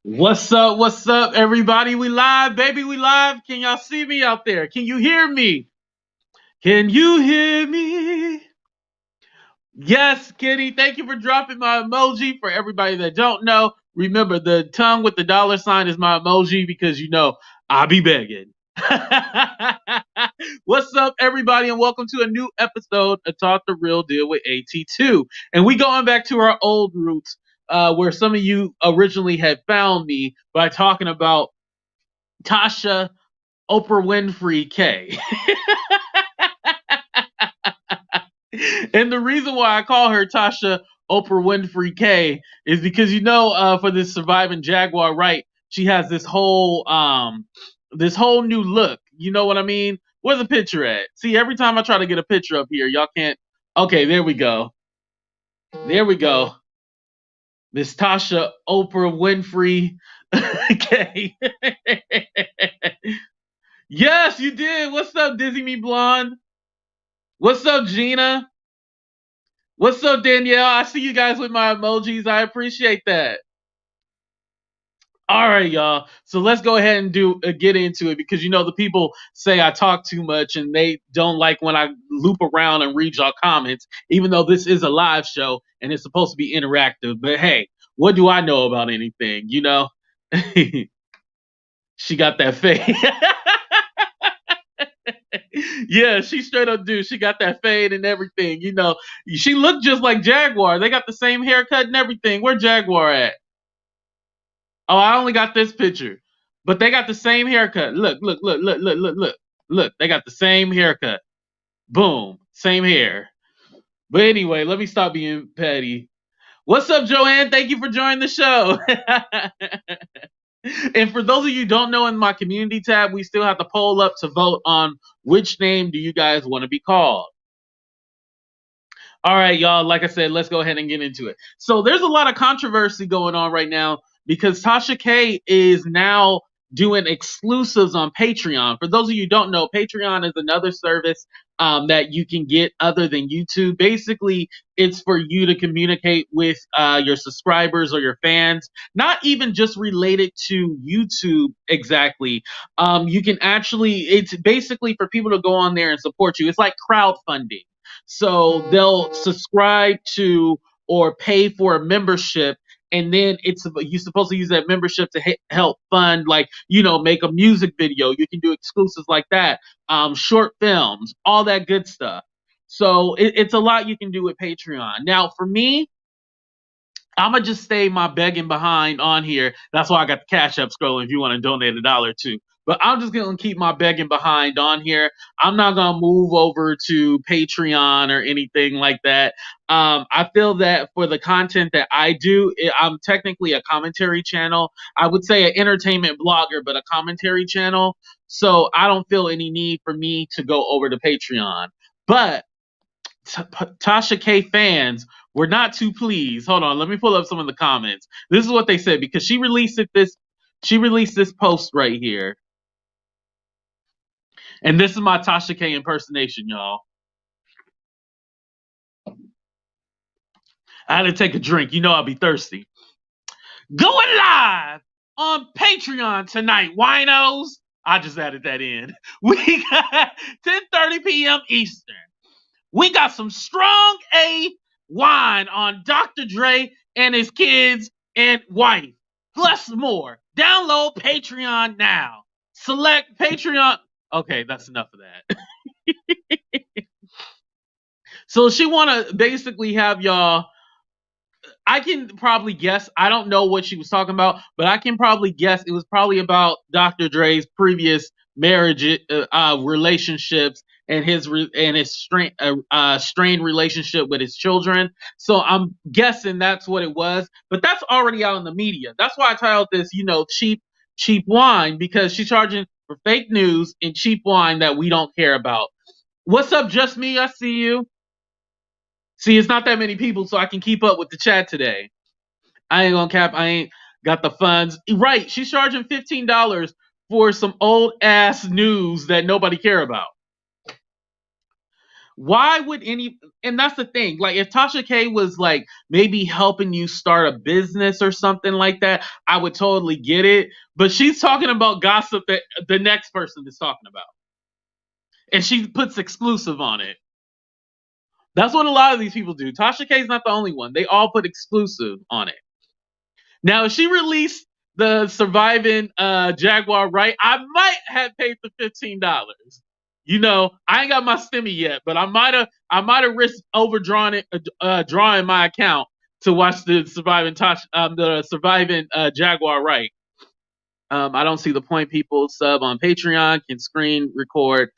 What's up, everybody? We live, baby, we live. Can y'all see me out there? Can you hear me? Can you hear me? Yes, Kenny, thank you for dropping my emoji. For everybody that don't know, remember the tongue with the dollar sign is my emoji because I be begging. What's up, everybody, and welcome to a new episode of Talk the Real Deal with AT2. And we going back to our old roots, where some of you originally had found me by talking about Tasha Oprah Winfrey K. And the reason why I call her Tasha Oprah Winfrey K is because for this surviving Jaguar Wright, she has this whole new look. You know what I mean? Where's the picture at? See, every time I try to get a picture up here, y'all can't. Okay, there we go. There we go. Miss Tasha Oprah Winfrey K. Yes, you did. What's up, Dizzy Me Blonde? What's up, Gina? What's up, Danielle? I see you guys with my emojis. I appreciate that. All right, y'all. So let's go ahead and get into it because the people say I talk too much and they don't like when I loop around and read y'all comments, even though this is a live show and it's supposed to be interactive. But hey, what do I know about anything? She got that fade. Yeah, she straight up do. She got that fade and everything. She looked just like Jaguar. They got the same haircut and everything. Where Jaguar at? Oh, I only got this picture. But they got the same haircut. Look, look, look, look, look, look, look. Look, they got the same haircut. Boom. Same hair. But anyway, let me stop being petty. What's up, Joanne? Thank you for joining the show. And for those of you who don't know, in my community tab, we still have to poll up to vote on which name do you guys want to be called. All right, y'all. Like I said, let's go ahead and get into it. So there's a lot of controversy going on right now because Tasha K is now doing exclusives on Patreon. For those of you who don't know, Patreon is another service that you can get other than YouTube. Basically, it's for you to communicate with your subscribers or your fans, not even just related to YouTube exactly. You can it's basically for people to go on there and support you. It's like crowdfunding. So they'll subscribe to or pay for a membership, and then you're supposed to use that membership to help fund, like make a music video. You can do exclusives like that, short films, all that good stuff. So it's a lot you can do with Patreon. Now, for me, I'm gonna just stay my begging behind on here. That's why I got the Cash App scrolling if you want to donate $1 too. But I'm just gonna keep my begging behind on here. I'm not gonna move over to Patreon or anything like that. I feel that for the content that I do, I'm technically a commentary channel. I would say an entertainment blogger, but a commentary channel. So I don't feel any need for me to go over to Patreon. But Tasha K fans were not too pleased. Hold on, let me pull up some of the comments. This is what they said because she released this post right here. And this is my Tasha K impersonation, y'all. I had to take a drink. I'll be thirsty. Going live on Patreon tonight, winos. I just added that in. We got 10:30 p.m. Eastern. We got some strong A wine on Dr. Dre and his kids and wife, plus more. Download Patreon now. Select Patreon. Okay, that's enough of that. So she want to basically have y'all. I can probably guess. I don't know what she was talking about, but I can probably guess it was probably about Dr. Dre's previous marriage, relationships, and his strained relationship with his children. So I'm guessing that's what it was. But that's already out in the media. That's why I titled this, cheap wine, because she's charging for fake news and cheap wine that we don't care about. What's up, Just Me? I see you. See, it's not that many people, so I can keep up with the chat today. I ain't gonna cap. I ain't got the funds. Right, she's charging $15 for some old ass news that nobody care about. Why would any, and that's the thing, like if Tasha K was like maybe helping you start a business or something like that, I would totally get it. But she's talking about gossip that the next person is talking about. And she puts exclusive on it. That's what a lot of these people do. Tasha K is not the only one. They all put exclusive on it. Now, if she released the surviving Jaguar Wright, I might have paid the $15. You know, I ain't got my stimmy yet, but I might have risked overdrawing it, drawing my account to watch the surviving Jaguar Wright. I don't see the point. People sub on Patreon can screen record.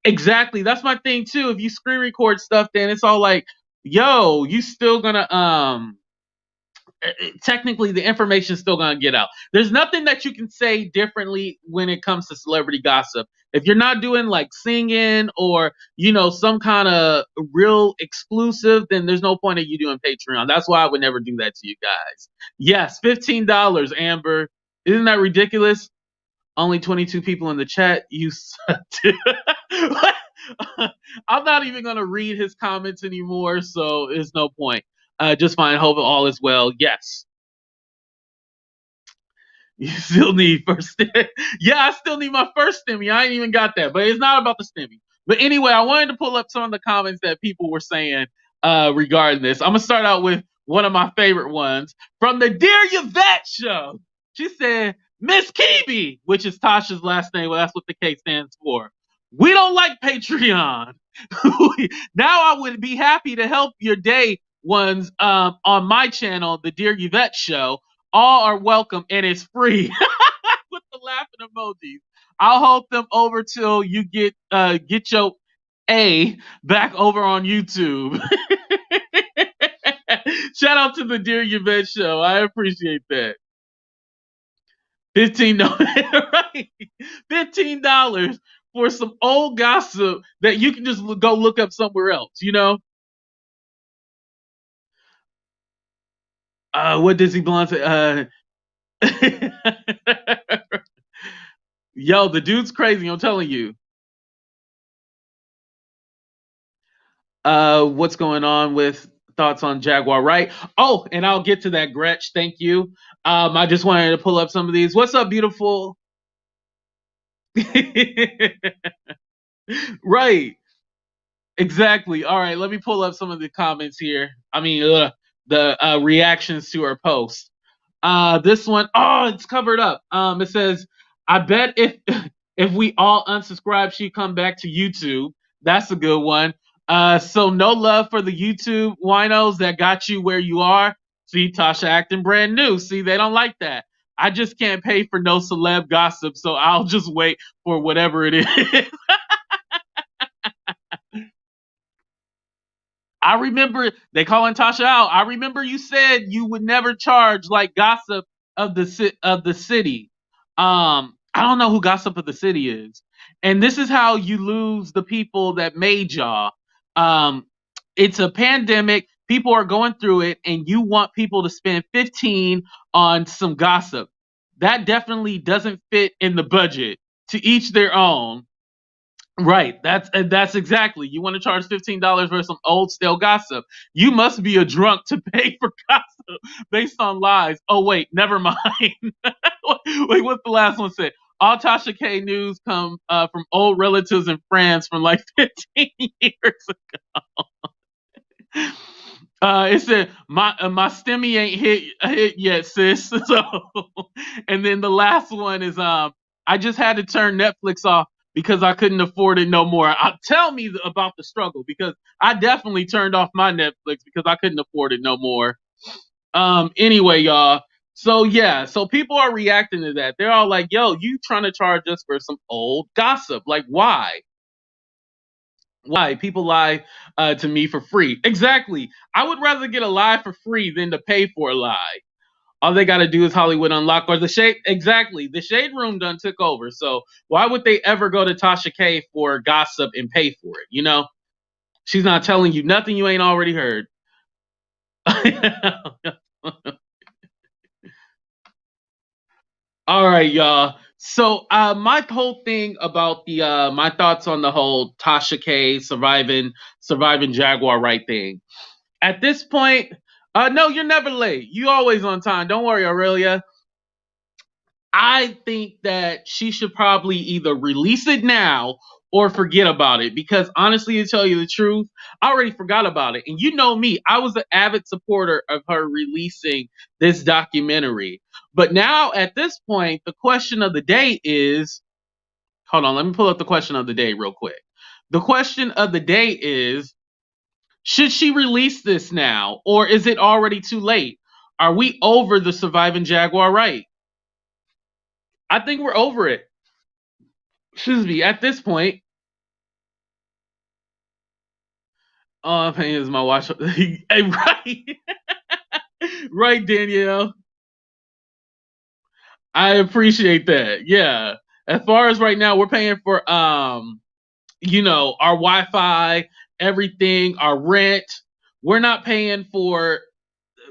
Exactly, that's my thing too. If you screen record stuff, then it's all like, yo, you still gonna technically the information's still gonna get out. There's nothing that you can say differently when it comes to celebrity gossip. If you're not doing like singing or some kind of real exclusive, then there's no point of you doing Patreon. That's why I would never do that to you guys. Yes, $15, Amber. Isn't that ridiculous? Only 22 people in the chat. You suck too. I'm not even gonna read his comments anymore, so there's no point. Just fine. Hope all is well. Yes. You still need first. Yeah, I still need my first stimmy. I ain't even got that, but it's not about the stimmy. But anyway, I wanted to pull up some of the comments that people were saying regarding this. I'm gonna start out with one of my favorite ones from the Dear Yvette show. She said, "Miss Kibi," which is Tasha's last name. Well, that's what the K stands for. "We don't like Patreon. Now I would be happy to help your day ones on my channel, the Dear Yvette show. All are welcome and it's free." With the laughing emojis. "I'll hold them over till you get your A back over on YouTube." Shout out to the Dear Yvette show. I appreciate that. Right? $15 for some old gossip that you can just go look up somewhere else. What does he belong to? Yo, the dude's crazy, I'm telling you. What's going on with thoughts on Jaguar Wright? Oh, and I'll get to that, Gretch. Thank you. I just wanted to pull up some of these. What's up, beautiful? Right. Exactly. All right, let me pull up some of the comments here. I mean, the reactions to our post. This one, oh, it's covered up. It says, "I bet if if we all unsubscribe, she'd come back to YouTube." That's a good one. So no love for the YouTube winos that got you where you are. See, Tasha acting brand new. See, they don't like that. "I just can't pay for no celeb gossip, so I'll just wait for whatever it is." I remember they calling Tasha out. I remember you said you would never charge like gossip of the city. I don't know who gossip of the city is, and this is how you lose the people that made y'all. Um, it's a pandemic. People are going through it, and you want people to spend 15 on some gossip. That definitely doesn't fit in the budget. To each their own. Right. That's exactly. You want to charge $15 for some old stale gossip. You must be a drunk to pay for gossip based on lies. Oh wait, never mind. Wait, what's the last one say? "All Tasha K news come from old relatives in France from like 15 years ago." It said my stimmy ain't hit yet, sis. So, and then the last one is "I just had to turn Netflix off because I couldn't afford it no more." Tell me about the struggle, because I definitely turned off my Netflix because I couldn't afford it no more. Anyway, y'all. So yeah, so people are reacting to that. They're all like, "Yo, you trying to charge us for some old gossip? Like, why? Why people lie to me for free?" Exactly. I would rather get a lie for free than to pay for a lie. All they got to do is Hollywood Unlock or the Shade. Exactly. The Shade Room done took over. So why would they ever go to Tasha K for gossip and pay for it? She's not telling you nothing you ain't already heard. All right, y'all. So my whole thing about the my thoughts on the whole Tasha K surviving Jaguar right thing. At this point, no, you're never late. You always on time. Don't worry, Aurelia. I think that she should probably either release it now or forget about it, because honestly, to tell you the truth, I already forgot about it. And you know me, I was an avid supporter of her releasing this documentary. But now at this point, the question of the day is, hold on, let me pull up the question of the day real quick. The question of the day is, should she release this now, or is it already too late? Are we over the surviving Jaguar right? I think we're over it. Excuse me, at this point. Oh, I'm paying is my watch. Hey, right. Right, Danielle. I appreciate that. Yeah. As far as right now, we're paying for our Wi-Fi, everything, our rent. We're not paying for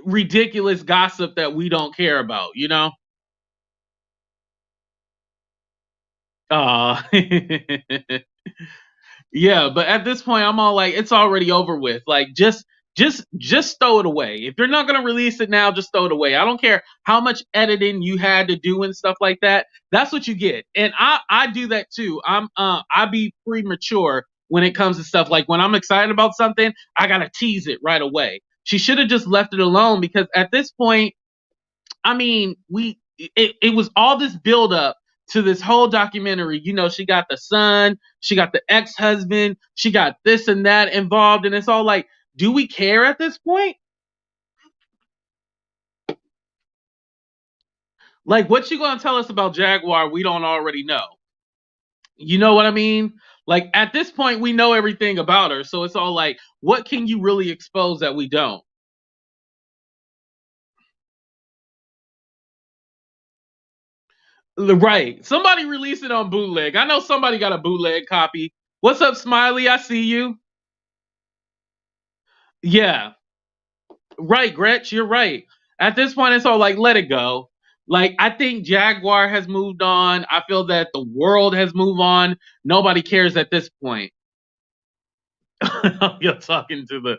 ridiculous gossip that we don't care about, you know? Uh Yeah, but at this point, I'm all like, it's already over with. Like, just throw it away. If you're not gonna release it now, just throw it away. I don't care how much editing you had to do and stuff like that. That's what you get, and I do that too. I be premature when it comes to stuff. Like when I'm excited about something, I gotta tease it right away. She should have just left it alone, because at this point, I mean, it was all this build up to this whole documentary. You know, she got the son, she got the ex-husband, she got this and that involved, and it's all like, do we care at this point? Like, what you gonna tell us about Jaguar we don't already know? You know what I mean? Like at this point, we know everything about her, so it's all like, what can you really expose that we don't? Right. Somebody release it on bootleg. I know somebody got a bootleg copy. What's up, Smiley? I see you. Yeah. Right, Gretch, you're right. At this point, it's all like, let it go. Like, I think Jaguar has moved on. I feel that the world has moved on. Nobody cares at this point. You're talking to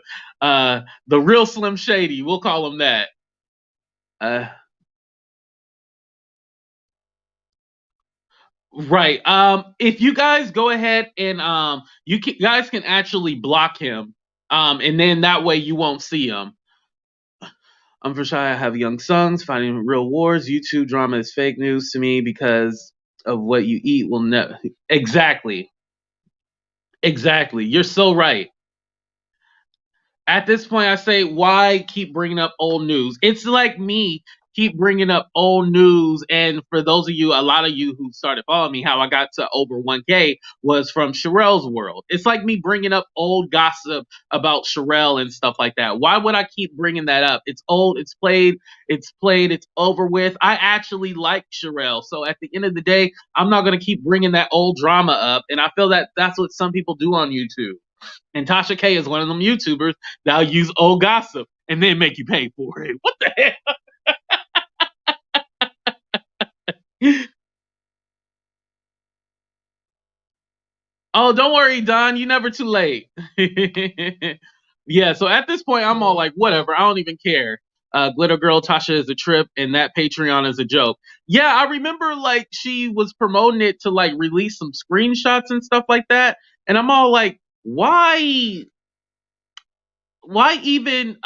the real Slim Shady. We'll call him that. Uh, right. If you guys go ahead and guys can actually block him. And then that way you won't see him. I'm for sure I have young sons fighting real wars. YouTube drama is fake news to me because of what you eat will never. Exactly. Exactly. You're so right. At this point, I say, why keep bringing up old news? It's like me keep bringing up old news. And for those of you, a lot of you who started following me, how I got to over 1K was from Sherelle's world. It's like me bringing up old gossip about Sherelle and stuff like that. Why would I keep bringing that up? It's old, it's over with. I actually like Sherelle. So at the end of the day, I'm not going to keep bringing that old drama up. And I feel that that's what some people do on YouTube. And Tasha K is one of them YouTubers that'll use old gossip and then make you pay for it. What the hell? Oh, don't worry, Don. You never too late. Yeah, so at this point, I'm all like, whatever. I don't even care. Glitter Girl Tasha is a trip, and that Patreon is a joke. Yeah, I remember like she was promoting it to like release some screenshots and stuff like that. And I'm all like, why even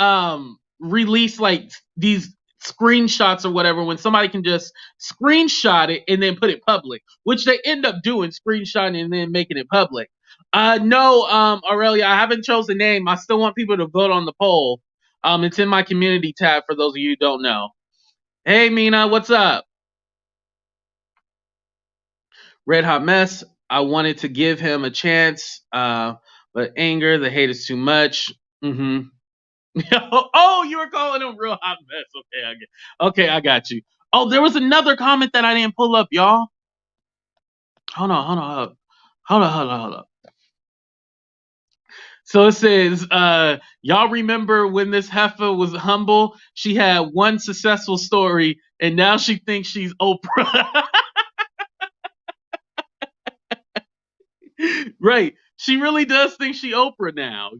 release like these screenshots or whatever when somebody can just screenshot it and then put it public, which they end up doing, screenshotting and then making it public. No, Aurelia, I haven't chosen a name. I still want people to vote on the poll. It's in my community tab for those of you who don't know. Hey Mina, what's up? Red Hot Mess. I wanted to give him a chance, but anger, the hate is too much. Mm-hmm. Oh, you were calling him real hot mess. Okay, I got you. Oh, there was another comment that I didn't pull up, y'all. Hold on. So it says, y'all remember when this heifer was humble? She had one successful story, and now she thinks she's Oprah. Right. She really does think she Oprah now.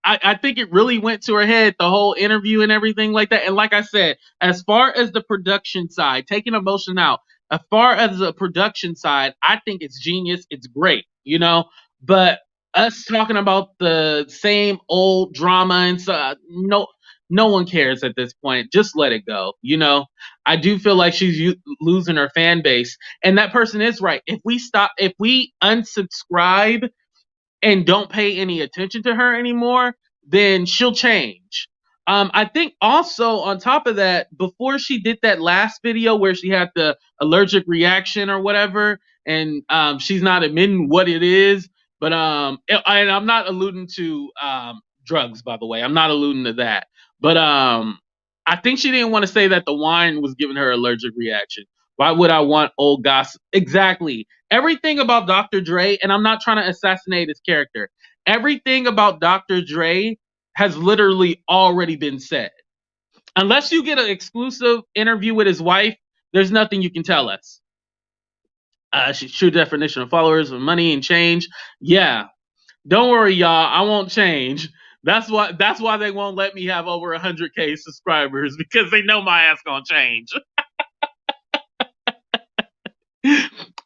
I think it really went to her head, the whole interview and everything like that. And like I said, as far as the production side, taking emotion out, as far as the production side, I think it's genius. It's great. But us talking about the same old drama and so no one cares at this point. Just let it go. I do feel like she's losing her fan base. And that person is right. If we unsubscribe and don't pay any attention to her anymore, then she'll change. I think also on top of that, before she did that last video where she had the allergic reaction or whatever, and she's not admitting what it is, but and I'm not alluding to drugs, by the way. I'm not alluding to that, but I think she didn't want to say that the wine was giving her allergic reaction. Why would I want old gossip? Exactly. Everything about Dr. Dre, and I'm not trying to assassinate his character. Everything about Dr. Dre has literally already been said. Unless you get an exclusive interview with his wife, there's nothing you can tell us. True definition of followers of money and change. Yeah. Don't worry, y'all. I won't change. That's why they won't let me have over 100K subscribers, because they know my ass gonna change.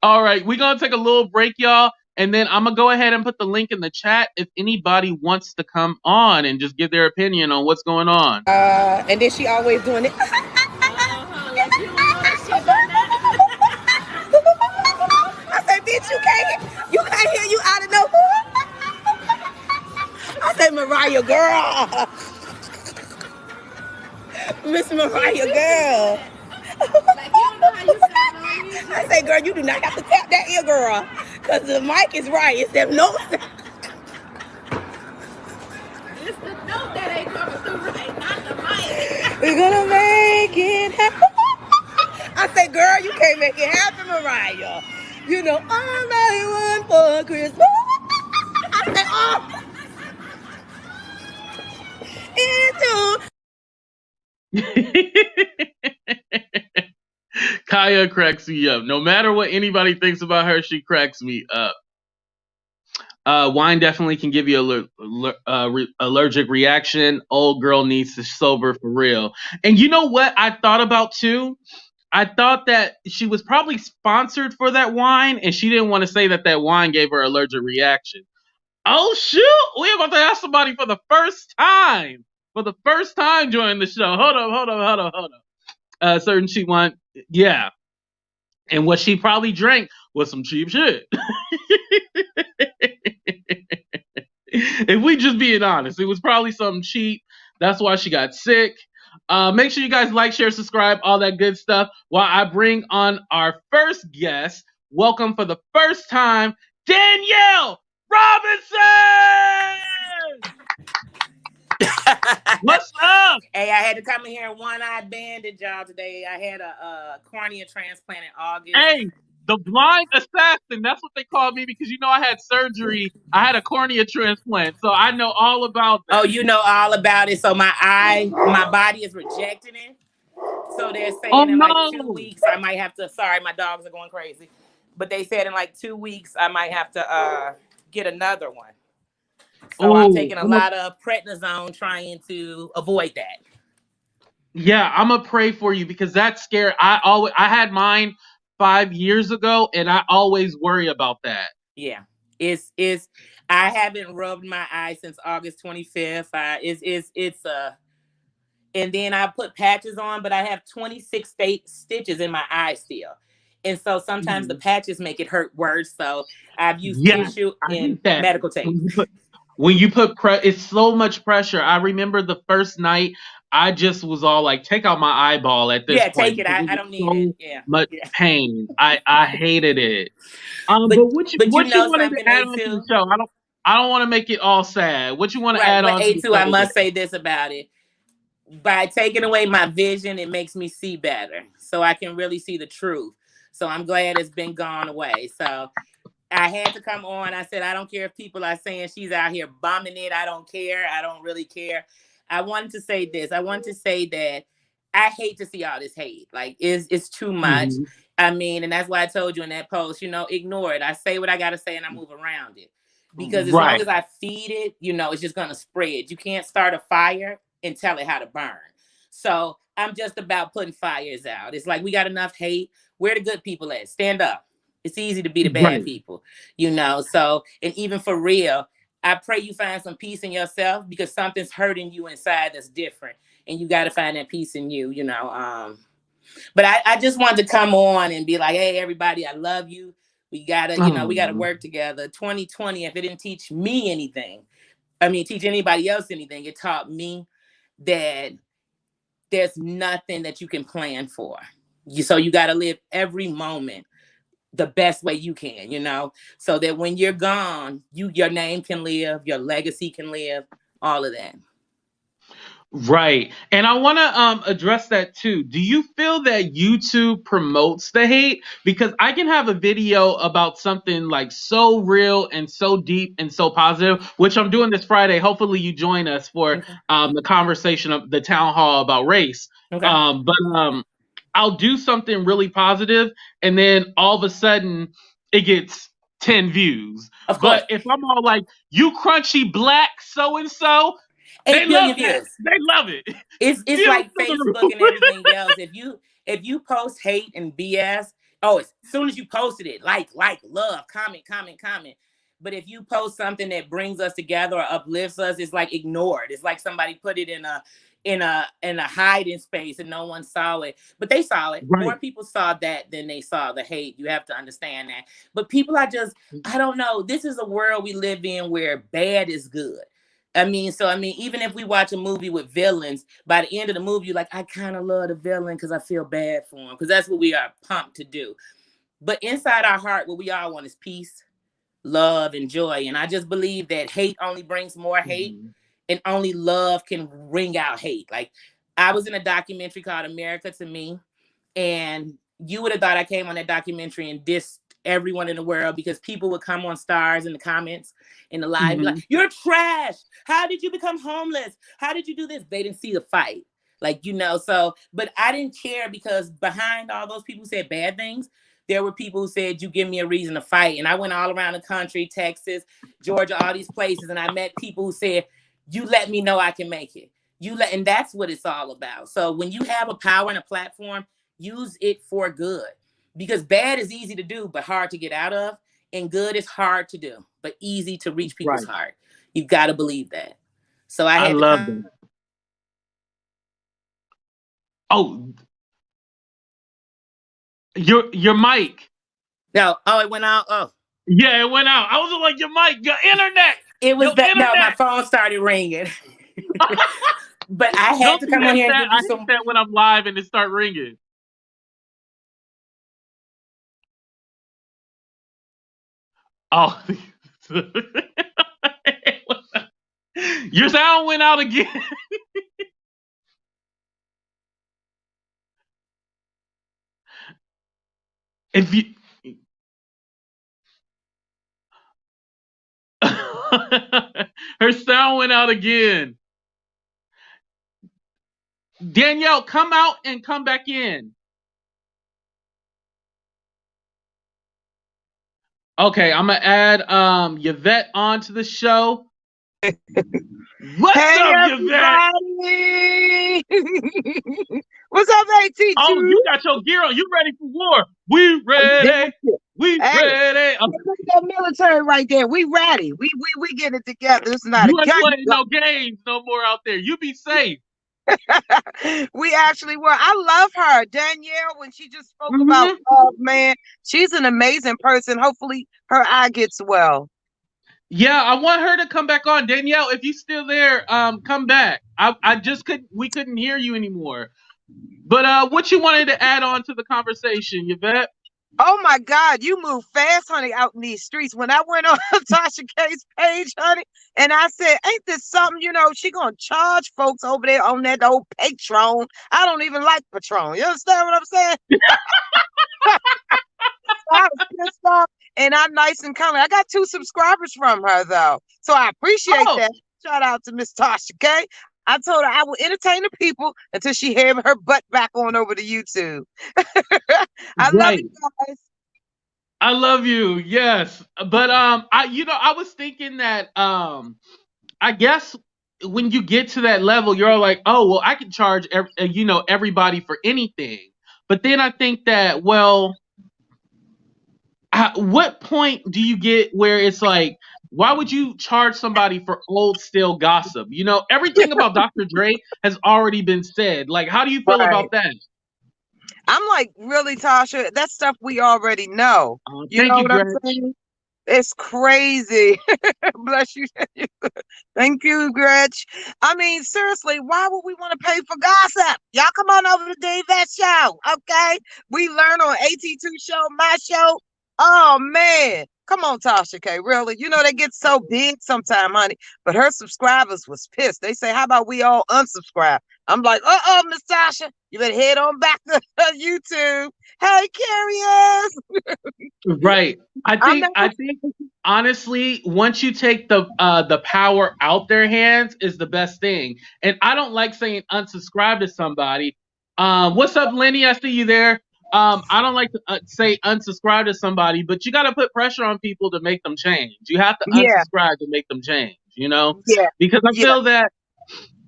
All right, we're gonna take a little break, y'all, and then I'm gonna go ahead and put the link in the chat if anybody wants to come on and just give their opinion on what's going on. And then she always doing it. Like you don't know that shit by now. I said, bitch, you can't hear you out of nowhere. I said, Mariah, girl. Miss Mariah, girl. Like you don't know how you sound on music. I say, girl, you do not have to tap that ear, girl, because the mic is right. It's them notes. It's the note that ain't coming through right, not the mic. We're gonna make it happen. I say, girl, you can't make it happen, Mariah. You know, all I want for Christmas. I say, oh. Kaya cracks me up. No matter what anybody thinks about her, she cracks me up. Wine definitely can give you allergic reaction. Old girl needs to sober for real. And you know what I thought about too? I thought that she was probably sponsored for that wine, and she didn't want to say that wine gave her allergic reaction. Oh shoot! We're about to ask somebody for the first time. For the first time joining the show. Hold up. Certain cheap wine. Yeah. And what she probably drank was some cheap shit. If we just being honest, it was probably something cheap. That's why she got sick. Make sure you guys like, share, subscribe, all that good stuff. While I bring on our first guest, welcome for the first time, Danielle Robinson! What's up? Hey, I had to come in here and one-eye bandage y'all today. I had a cornea transplant in August. Hey, the blind assassin. That's what they call me, because I had surgery. I had a cornea transplant, so I know all about that. Oh, you know all about it. So my body is rejecting it. So they're saying in like 2 weeks I might have to. Sorry, my dogs are going crazy. But they said in like 2 weeks I might have to get another one. So I'm taking a lot of prednisone trying to avoid that. Yeah, I'm gonna pray for you, because that's scary. I had mine 5 years ago, and I always worry about that. Yeah, it's I haven't rubbed my eye since August 25th. And then I put patches on, but I have 26 stitches in my eye still. And so sometimes the patches make it hurt worse. So I've used tissue and medical tape. When you put it's so much pressure. I remember the first night, I just was all like, take out my eyeball at this point. Yeah, take it. I don't need it. Yeah. Much pain. I hated it. But what you wanted to add on to the show? I don't want to make it all sad. What you want to add on to the show? I must say this about it. By taking away my vision, it makes me see better. So I can really see the truth. So I'm glad it's been gone away. So I had to come on. I said, I don't care if people are saying she's out here bombing it. I don't care. I don't really care. I wanted to say this. I wanted to say that I hate to see all this hate. Like it's too much. Mm-hmm. I mean, and that's why I told you in that post, ignore it. I say what I gotta say and I move around it. Because as long Right. as I feed it, it's just gonna spread. You can't start a fire and tell it how to burn. So I'm just about putting fires out. It's like we got enough hate. Where the good people at? Stand up. It's easy to be the bad Right. people, So, and even for real, I pray you find some peace in yourself because something's hurting you inside that's different and you got to find that peace in you. But I just wanted to come on and be like, hey, everybody, I love you. We gotta work together. 2020, if it didn't teach me anything, teach anybody else anything, it taught me that there's nothing that you can plan for. So you got to live every moment the best way you can, so that when you're gone, your name can live, your legacy can live, all of that. Right. And I want to address that too. Do you feel that YouTube promotes the hate? Because I can have a video about something like so real and so deep and so positive, which I'm doing this Friday. Hopefully you join us for Okay. the conversation of the town hall about race. Okay. But I'll do something really positive and then all of a sudden it gets 10 views. Of course. But if I'm all like, you crunchy black so and so, they 8 billion love that. views. They love it. It's like Facebook and everything else. If you post hate and BS, as soon as you posted it, like, love, comment. But if you post something that brings us together or uplifts us, it's like ignored. It's like somebody put it in a hiding space and no one saw it. But they saw it. Right. More people saw that than they saw the hate. You have to understand that. But people are just, I don't know. This is a world we live in where bad is good. Even if we watch a movie with villains, by the end of the movie, you're like, I kind of love the villain because I feel bad for him, because that's what we are pumped to do. But inside our heart, what we all want is peace, love, and joy. And I just believe that hate only brings more hate, and only love can wring out hate. Like, I was in a documentary called America to Me, and you would have thought I came on that documentary and dissed everyone in the world, because people would come on Stars in the comments in the live, be like, you're trash. How did you become homeless? How did you do this? They didn't see the fight. But I didn't care, because behind all those people who said bad things, there were people who said, you give me a reason to fight. And I went all around the country, Texas, Georgia, all these places. And I met people who said, you let me know I can make it. And that's what it's all about. So when you have a power and a platform, use it for good, because bad is easy to do, but hard to get out of. And good is hard to do, but easy to reach people's heart. You've got to believe that. So I love that. Oh, your mic. No. Oh, it went out. Oh, yeah, it went out. I was like, your mic, your internet. It was that. No, my phone started ringing. But I had to come on here and give you some. I hate that when I'm live and it start ringing. Oh, your sound went out again. If you, her sound went out again. Danielle, come out and come back in. Okay, I'm gonna add Yvette onto the show. What's up, Yvette? What's up, AT2? Oh, you got your gear on. You ready for war? We ready. We ready. That military right there. We ready. We get it together. It's not you a ain't game. playing no games no more out there. You be safe. We actually were. I love her, Danielle, when she just spoke about love, man. She's an amazing person. Hopefully her eye gets well. Yeah, I want her to come back on. Danielle, if you still there, come back. We couldn't hear you anymore. But what you wanted to add on to the conversation, Yvette? Oh my God, you move fast, honey, out in these streets. When I went on Tasha K's page, honey, and I said, ain't this something, she gonna charge folks over there on that old Patreon. I don't even like Patron. You understand what I'm saying? I was pissed off, and I'm nice and kind. I got 2 subscribers from her, though. So I appreciate that. Shout out to Miss Tasha K. I told her I would entertain the people until she had her butt back on over to YouTube. I love Right. you guys. I love you. Yes. But I was thinking that I guess when you get to that level, you're all like, oh, well, I can charge everybody for anything. But then I think that, well, what point do you get where it's like, why would you charge somebody for old stale gossip? Everything about Dr. Dre has already been said. Like, how do you feel Right. about that? I'm like, really, Tasha? That's stuff we already know. You Thank know you, what I'm Gretch. saying? It's crazy. Bless you. Thank you, Gretch. I mean, seriously, why would we want to pay for gossip? Y'all come on over to Dave That Show, okay? We learn on AT2 show, my show. Oh man. Come on, Tasha K. Really? They get so big sometime, honey. But her subscribers was pissed. They say, how about we all unsubscribe? I'm like, Miss Tasha, you better head on back to YouTube. Hey, Curious. Right. I I'm think not I think honestly, once you take the power out their hands is the best thing. And I don't like saying unsubscribe to somebody. What's up, Lenny? I see you there. I don't like to say unsubscribe to somebody, but you got to put pressure on people to make them change. You have to yeah, unsubscribe to make them change, yeah, because yeah.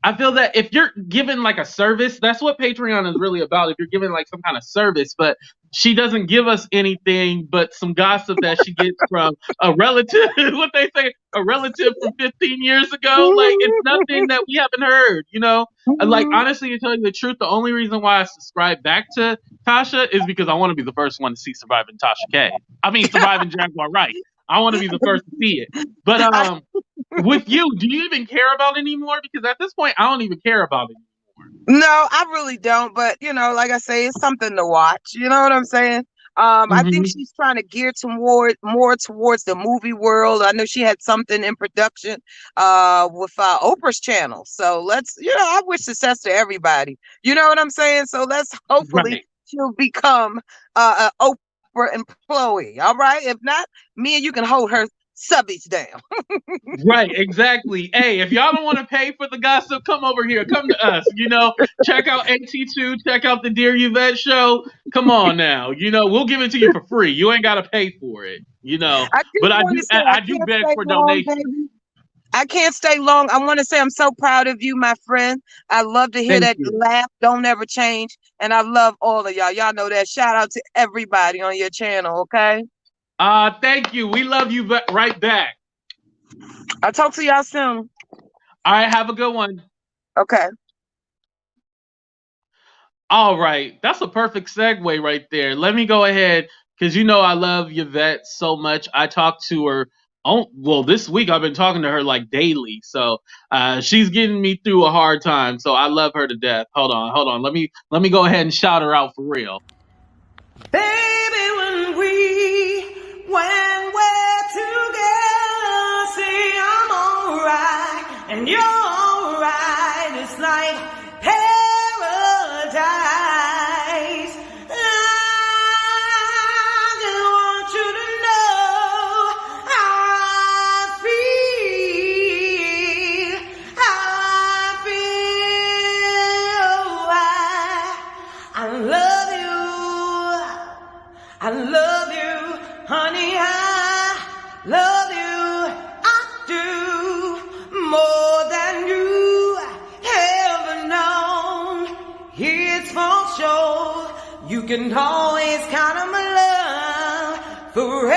I feel that if you're given like a service, that's what Patreon is really about. If you're given like some kind of service, but she doesn't give us anything but some gossip that she gets from a relative, what they say, a relative from 15 years ago. Like, it's nothing that we haven't heard. Like, honestly, to tell you the truth, the only reason why I subscribe back to Tasha is because I want to be the first one to see Surviving Tasha K. I mean, Surviving Jaguar Wright. I want to be the first to see it. But I, with you, do you even care about it anymore? Because at this point, I don't even care about it no, I really don't. But like I say, it's something to watch. You know what I'm saying? I think anymore. she's trying to gear toward more towards the movie world. I know she had something in production with Oprah's channel. So I wish success to everybody. You know what I'm saying? So let's hopefully Right. she'll become an Oprah employee. All right. If not, me and you can hold her subbies down. Right, exactly. Hey, if y'all don't want to pay for the gossip, come over here. Come to us. Check out AT2, check out the Dear Yvette show. Come on now. We'll give it to you for free. You ain't gotta pay for it. I But just I want do to say I I do can't beg stay for long, donations. baby. I can't stay long. I want to say I'm so proud of you, my friend. I love to hear Thank that you. laugh. Don't ever change. And I love all of y'all. Y'all know that. Shout out to everybody on your channel, okay? Thank you. We love you right back. I'll talk to y'all soon. All right, have a good one. Okay. All right, that's a perfect segue right there. Let me go ahead because I love Yvette so much. I talked to her. Oh, well, this week I've been talking to her like daily, so she's getting me through a hard time. So I love her to death. Hold on. Let me go ahead and shout her out for real. Baby, when we're together, say I'm alright, and you're alright, it's like paradise. I just want you to know how I love you. I love you, honey, I love you, I do, more than you ever known. It's for sure, you can always count on my love forevermore.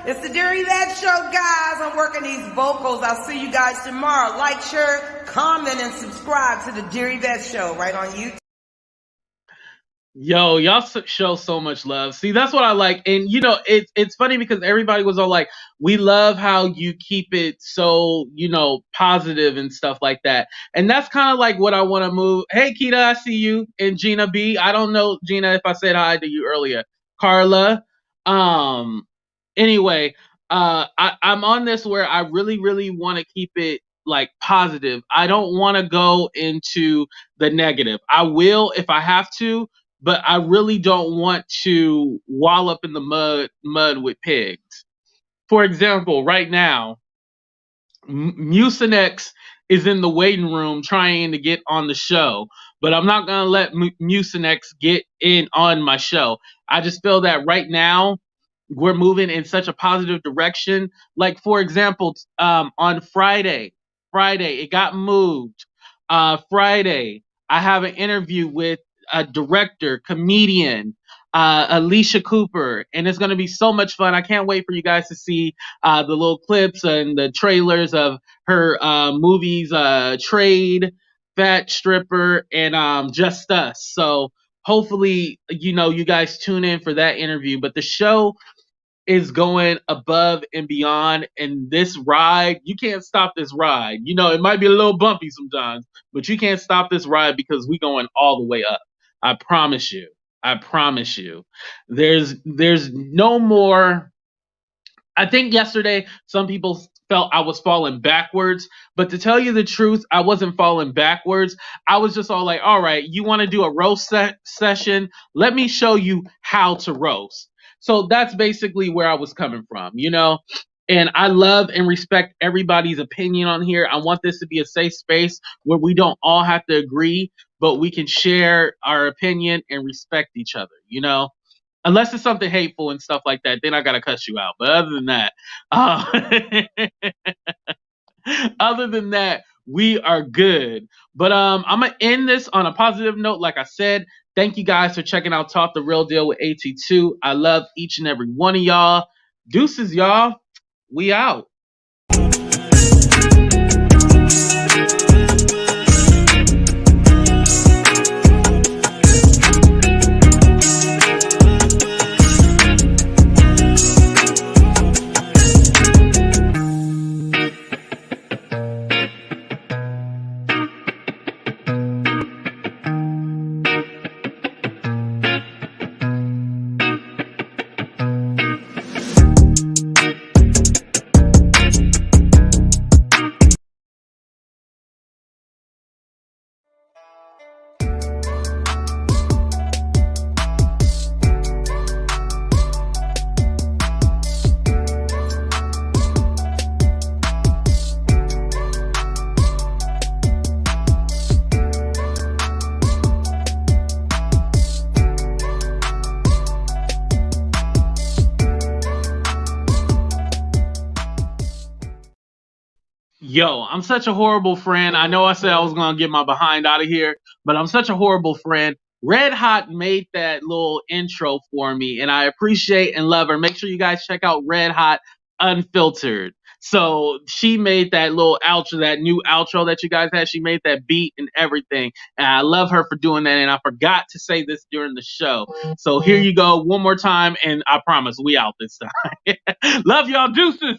It's the Dear Yvette Show, guys. I'm working these vocals. I'll see you guys tomorrow. Like, share, comment, and subscribe to the Dear Yvette Show right on YouTube. Yo, y'all show so much love. See, that's what I like. And it's funny because everybody was all like, we love how you keep it so, positive and stuff like that. And that's kind of like what I want to move. Hey, Keita, I see you. And Gina B. I don't know, Gina, if I said hi to you earlier. Carla. Anyway, I'm on this where I really, really want to keep it like positive. I don't want to go into the negative. I will if I have to, but I really don't want to wallop in the mud with pigs. For example, right now, Mucinex is in the waiting room trying to get on the show, but I'm not gonna let Mucinex get in on my show. I just feel that right now we're moving in such a positive direction. Like for example, on Friday it got moved. Friday I have an interview with a director, comedian, Alicia Cooper, and it's gonna be so much fun. I can't wait for you guys to see the little clips and the trailers of her movies, Trade, Fat Stripper, and Just Us. So hopefully, you guys tune in for that interview. But the show is going above and beyond, and this ride, you can't stop this ride. It might be a little bumpy sometimes, but you can't stop this ride because we going all the way up. I promise you. I promise you. There's no more. I think yesterday some people felt I was falling backwards, but to tell you the truth, I wasn't falling backwards. I was just all like, all right, you want to do a roast session? Let me show you how to roast. So that's basically where I was coming from. And I love and respect everybody's opinion on here. I want this to be a safe space where we don't all have to agree, but we can share our opinion and respect each other. Unless it's something hateful and stuff like that, then I gotta cuss you out. But other than that, other than that, we are good. But I'm gonna end this on a positive note. Like I said, thank you guys for checking out Talk the Real Deal with AT2. I love each and every one of y'all. Deuces, y'all. We out. Yo, I'm such a horrible friend. I know I said I was going to get my behind out of here, but I'm such a horrible friend. Red Hot made that little intro for me, and I appreciate and love her. Make sure you guys check out Red Hot Unfiltered. So she made that little outro, that new outro that you guys had. She made that beat and everything. And I love her for doing that. And I forgot to say this during the show. So here you go one more time. And I promise we out this time. Love y'all, deuces.